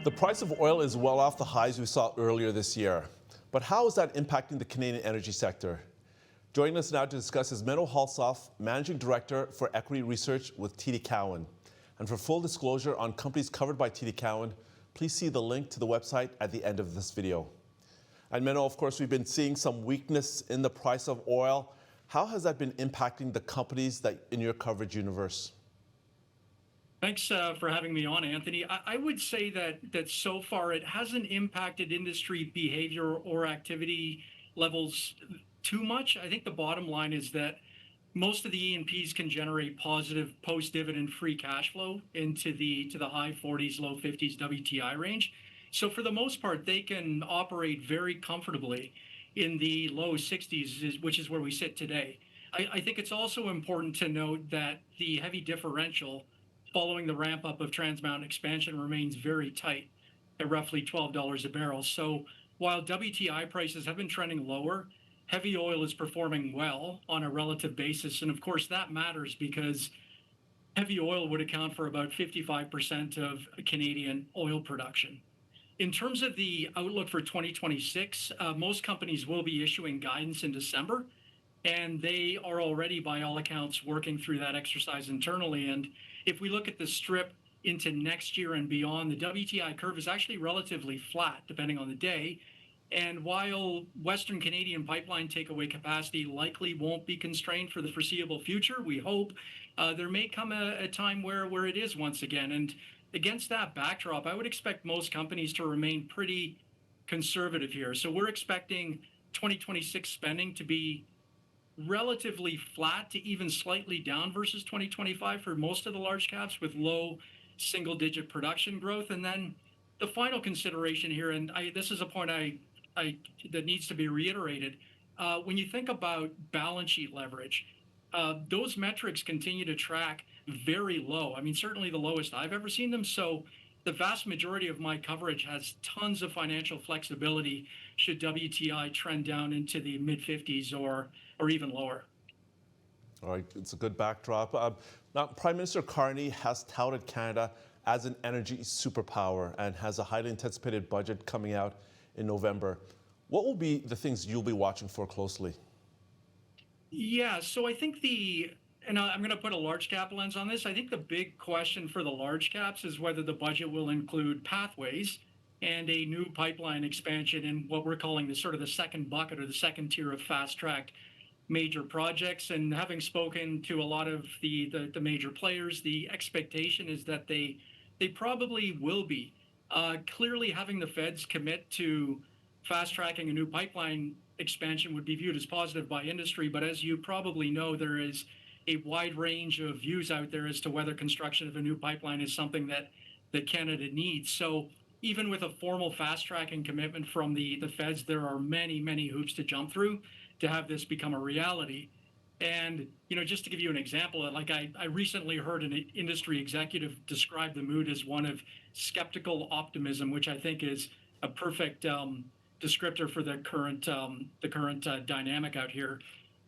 The price of oil is well off the highs we saw earlier this year. But how is that impacting the Canadian energy sector? Joining us now to discuss is Menno Hulshof, Managing Director for Equity Research with TD Cowen. And for full disclosure on companies covered by TD Cowen, please see the link to the website at the end of this video. And Menno, of course, we've been seeing some weakness in the price of oil. How has that been impacting the companies that in your coverage universe? Thanks for having me on, Anthony. I would say that so far it hasn't impacted industry behavior or activity levels too much. I think the bottom line is that most of the E&Ps can generate positive post-dividend free cash flow into the high 40s, low 50s WTI range. So for the most part, they can operate very comfortably in the low 60s, which is where we sit today. I think it's also important to note that the heavy differential following the ramp up of Trans Mountain expansion remains very tight at roughly $12 a barrel. So while WTI prices have been trending lower, heavy oil is performing well on a relative basis. And of course, that matters because heavy oil would account for about 55% of Canadian oil production. In terms of the outlook for 2026, most companies will be issuing guidance in December, and they are already, by all accounts, working through that exercise internally. And if we look at the strip into next year and beyond, the WTI curve is actually relatively flat, depending on the day. And while Western Canadian pipeline takeaway capacity likely won't be constrained for the foreseeable future, we hope there may come a time where it is once again. And against that backdrop, I would expect most companies to remain pretty conservative here. So we're expecting 2026 spending to be relatively flat to even slightly down versus 2025 for most of the large caps, with low single-digit production growth. And then the final consideration here, and this is a point that needs to be reiterated, when you think about balance sheet leverage, those metrics continue to track very low. I mean, certainly the lowest I've ever seen them. So the vast majority of my coverage has tons of financial flexibility should WTI trend down into the mid-50s or even lower. All right, it's a good backdrop. Now, Prime Minister Carney has touted Canada as an energy superpower and has a highly anticipated budget coming out in November. What will be the things you'll be watching for closely? Yeah, so I think and I'm going to put a large cap lens on this. I think the big question for the large caps is whether the budget will include pathways and a new pipeline expansion in what we're calling the sort of the second bucket or the second tier of fast-tracked major projects. And having spoken to a lot of the major players, the expectation is that they probably will be. Clearly, having the feds commit to fast-tracking a new pipeline expansion would be viewed as positive by industry. But as you probably know, there is a wide range of views out there as to whether construction of a new pipeline is something that Canada needs. So even with a formal fast-tracking commitment from the feds, there are many, many hoops to jump through to have this become a reality. And, just to give you an example, like I recently heard an industry executive describe the mood as one of skeptical optimism, which I think is a perfect descriptor for the current dynamic out here.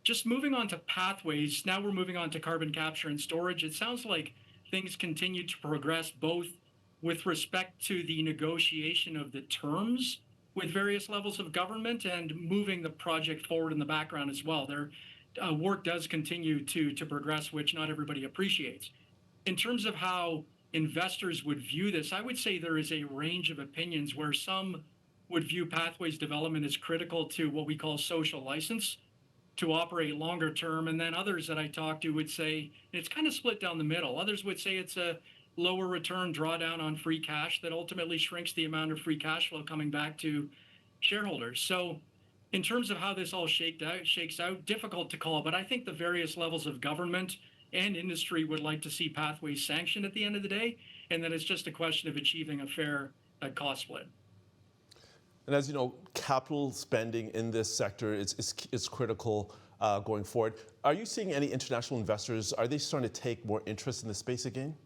Just moving on to pathways, now we're moving on to carbon capture and storage. It sounds like things continue to progress both with respect to the negotiation of the terms with various levels of government and moving the project forward in the background as well. Their work does continue to progress, which not everybody appreciates. In terms of how investors would view this, I would say there is a range of opinions where some would view pathways development as critical to what we call social license to operate longer term. And then others that I talked to would say it's kind of split down the middle. Others would say it's a lower return drawdown on free cash that ultimately shrinks the amount of free cash flow coming back to shareholders. So in terms of how this all shakes out, difficult to call, but I think the various levels of government and industry would like to see pathways sanctioned at the end of the day. And then it's just a question of achieving a fair cost split. And as you know, capital spending in this sector is critical going forward. Are you seeing any international investors? Are they starting to take more interest in the space again?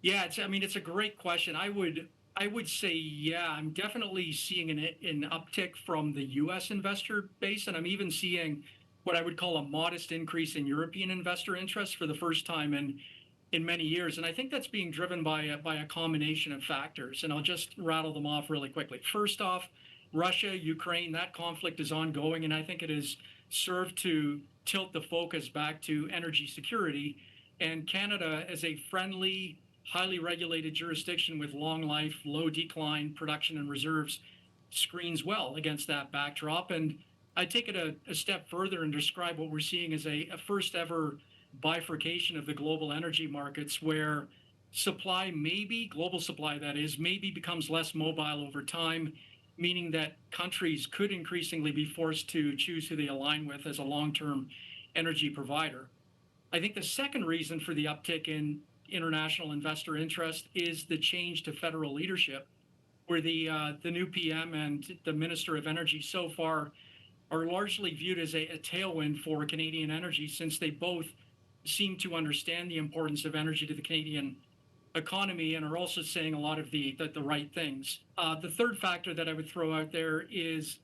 Yeah, it's a great question. I would say, yeah, I'm definitely seeing an uptick from the U.S. investor base, and I'm even seeing what I would call a modest increase in European investor interest for the first time in in many years. And I think that's being driven by a combination of factors. And I'll just rattle them off really quickly. First off, Russia, Ukraine, that conflict is ongoing. And I think it has served to tilt the focus back to energy security. And Canada, as a friendly, highly regulated jurisdiction with long life, low decline production and reserves, screens well against that backdrop. And I take it a step further and describe what we're seeing as a first ever bifurcation of the global energy markets, where supply, maybe global supply that is, maybe becomes less mobile over time, meaning that countries could increasingly be forced to choose who they align with as a long-term energy provider. I think the second reason for the uptick in international investor interest is the change to federal leadership, where the new PM and the Minister of Energy so far are largely viewed as a tailwind for Canadian energy, since they both seem to understand the importance of energy to the Canadian economy and are also saying a lot of the right things. The third factor that I would throw out there is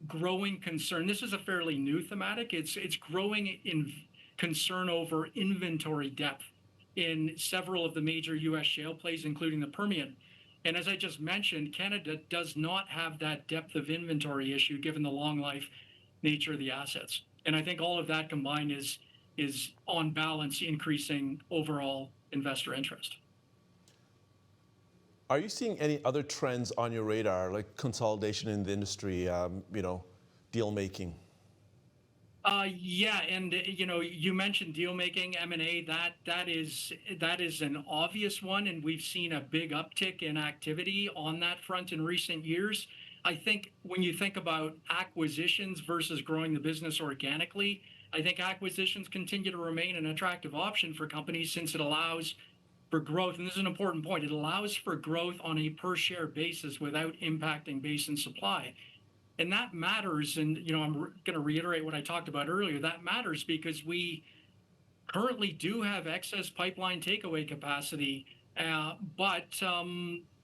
growing concern. This is a fairly new thematic. It's growing in concern over inventory depth in several of the major U.S. shale plays, including the Permian. And as I just mentioned, Canada does not have that depth of inventory issue given the long life nature of the assets. And I think all of that combined is on balance increasing overall investor interest. Are you seeing any other trends on your radar, like consolidation in the industry, deal making? Yeah, and you mentioned deal making, M&A. That is an obvious one, and we've seen a big uptick in activity on that front in recent years. I think when you think about acquisitions versus growing the business organically, I think acquisitions continue to remain an attractive option for companies, since it allows for growth. And this is an important point. It allows for growth on a per share basis without impacting basin supply. And that matters. And, I'm going to reiterate what I talked about earlier. That matters because we currently do have excess pipeline takeaway capacity. But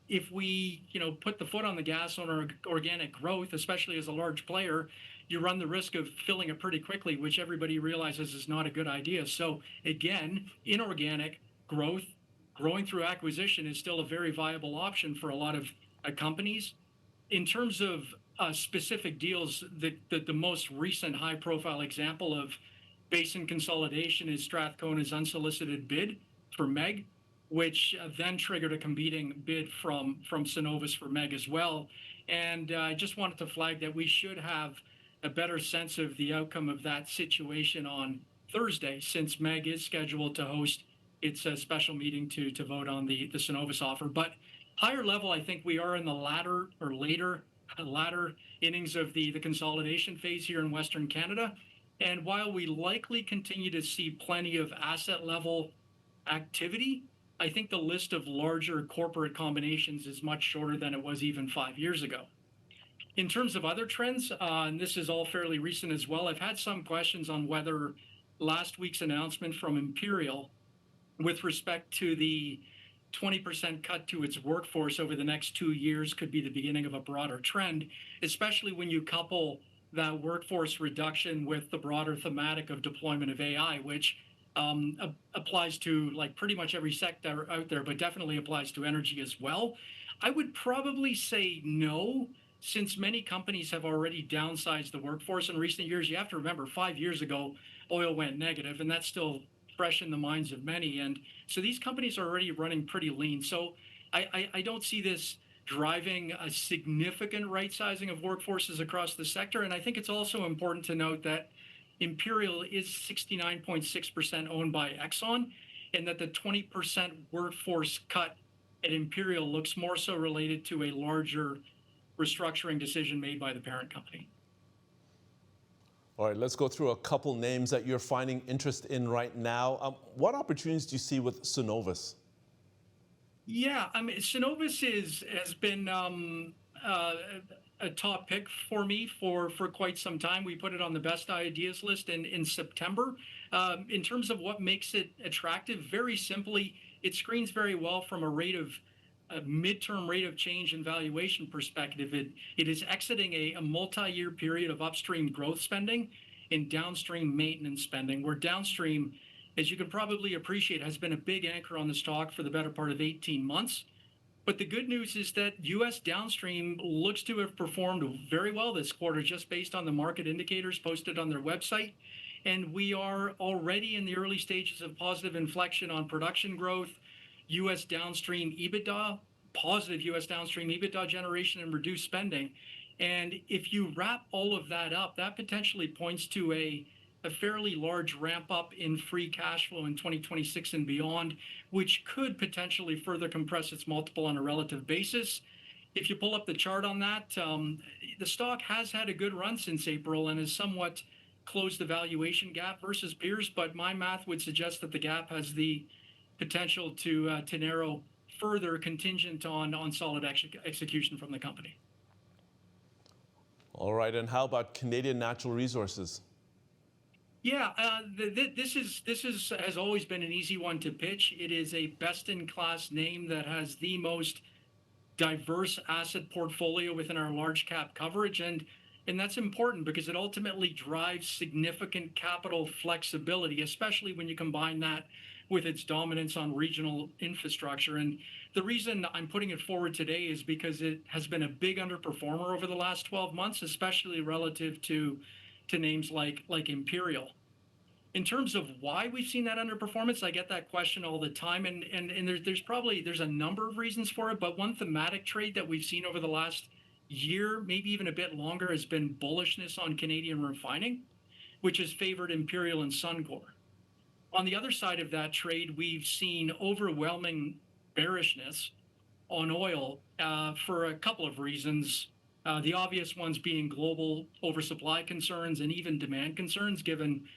if we, put the foot on the gas on our organic growth, especially as a large player, you run the risk of filling it pretty quickly, which everybody realizes is not a good idea. So again, inorganic growth, growing through acquisition, is still a very viable option for a lot of companies. In terms of specific deals, the most recent high-profile example of basin consolidation is Strathcona's unsolicited bid for MEG, which then triggered a competing bid from Cenovus for MEG as well. And I just wanted to flag that we should have a better sense of the outcome of that situation on Thursday, since MEG is scheduled to host its special meeting to vote on the Cenovus offer. But higher level, I think we are in the latter innings of the consolidation phase here in Western Canada. And while we likely continue to see plenty of asset level activity, I think the list of larger corporate combinations is much shorter than it was even 5 years ago. In terms of other trends, and this is all fairly recent as well, I've had some questions on whether last week's announcement from Imperial with respect to the 20% cut to its workforce over the next 2 years could be the beginning of a broader trend, especially when you couple that workforce reduction with the broader thematic of deployment of AI, which applies to pretty much every sector out there, but definitely applies to energy as well. I would probably say no, since many companies have already downsized the workforce in recent years. You have to remember, 5 years ago, oil went negative, and that's still fresh in the minds of many. And so these companies are already running pretty lean. So I don't see this driving a significant right sizing of workforces across the sector. And I think it's also important to note that Imperial is 69.6% owned by Exxon, and that the 20% workforce cut at Imperial looks more so related to a larger restructuring decision made by the parent company. All right, let's go through a couple names that you're finding interest in right now. What opportunities do you see with Cenovus? Yeah, I mean, Cenovus has been a top pick for me for quite some time. We put it on the best ideas list in September. In terms of what makes it attractive, very simply, it screens very well from a midterm rate of change and valuation perspective. It is exiting a multi-year period of upstream growth spending and downstream maintenance spending, where downstream as you can probably appreciate, has been a big anchor on the stock for the better part of 18 months. But the good news is that U.S. downstream looks to have performed very well this quarter, just based on the market indicators posted on their website. And we are already in the early stages of positive inflection on production growth, U.S. downstream EBITDA, positive U.S. downstream EBITDA generation, and reduced spending. And if you wrap all of that up, that potentially points to a fairly large ramp up in free cash flow in 2026 and beyond, which could potentially further compress its multiple on a relative basis. If you pull up the chart on that, the stock has had a good run since April and has somewhat closed the valuation gap versus peers, but my math would suggest that the gap has the potential to narrow further, contingent on solid execution from the company. All right, and how about Canadian Natural Resources? Yeah, this has always been an easy one to pitch. It is a best-in-class name that has the most diverse asset portfolio within our large cap coverage, and that's important because it ultimately drives significant capital flexibility, especially when you combine that with its dominance on regional infrastructure. And the reason I'm putting it forward today is because it has been a big underperformer over the last 12 months, especially relative to names like Imperial. In terms of why we've seen that underperformance, I get that question all the time, and there's a number of reasons for it, but one thematic trade that we've seen over the last year, maybe even a bit longer, has been bullishness on Canadian refining, which has favored Imperial and Suncor. On the other side of that trade, we've seen overwhelming bearishness on oil for a couple of reasons. The obvious ones being global oversupply concerns and even demand concerns, given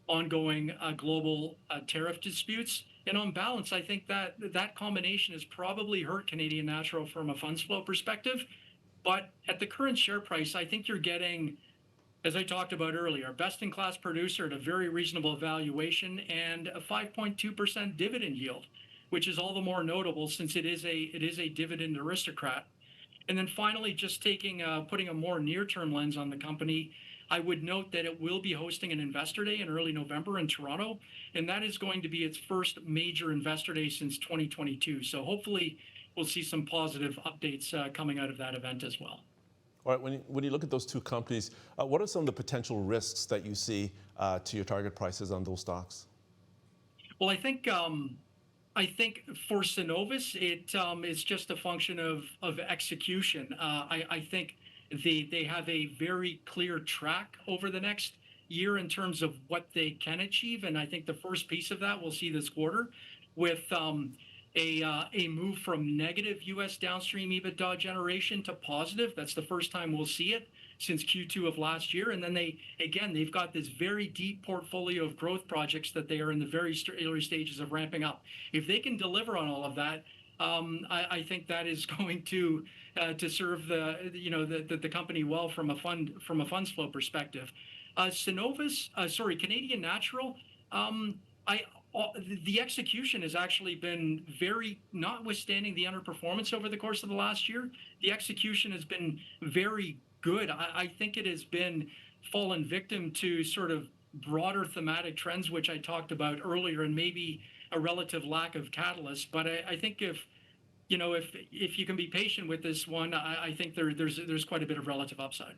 ongoing global tariff disputes. And on balance, I think that combination has probably hurt Canadian Natural from a funds flow perspective. But at the current share price, I think you're getting, as I talked about earlier, best-in-class producer at a very reasonable valuation and a 5.2% dividend yield, which is all the more notable since it is a dividend aristocrat. And then finally, just putting a more near-term lens on the company, I would note that it will be hosting an investor day in early November in Toronto, and that is going to be its first major investor day since 2022. So hopefully we'll see some positive updates coming out of that event as well. All right, when you look at those two companies, what are some of the potential risks that you see to your target prices on those stocks? Well, I think for Cenovus, it's just a function of execution. I think they have a very clear track over the next year in terms of what they can achieve, and I think the first piece of that we'll see this quarter with a move from negative U.S. downstream EBITDA generation to positive. That's the first time we'll see it since Q2 of last year. And then they've got this very deep portfolio of growth projects that they are in the very early stages of ramping up. If they can deliver on all of that, I think that is going to serve the company well from a funds flow perspective. Canadian Natural, the execution has actually been very, notwithstanding the underperformance over the course of the last year, the execution has been very good. I think it has been fallen victim to sort of broader thematic trends, which I talked about earlier, and maybe a relative lack of catalyst. But I think if you can be patient with this one, I think there's quite a bit of relative upside.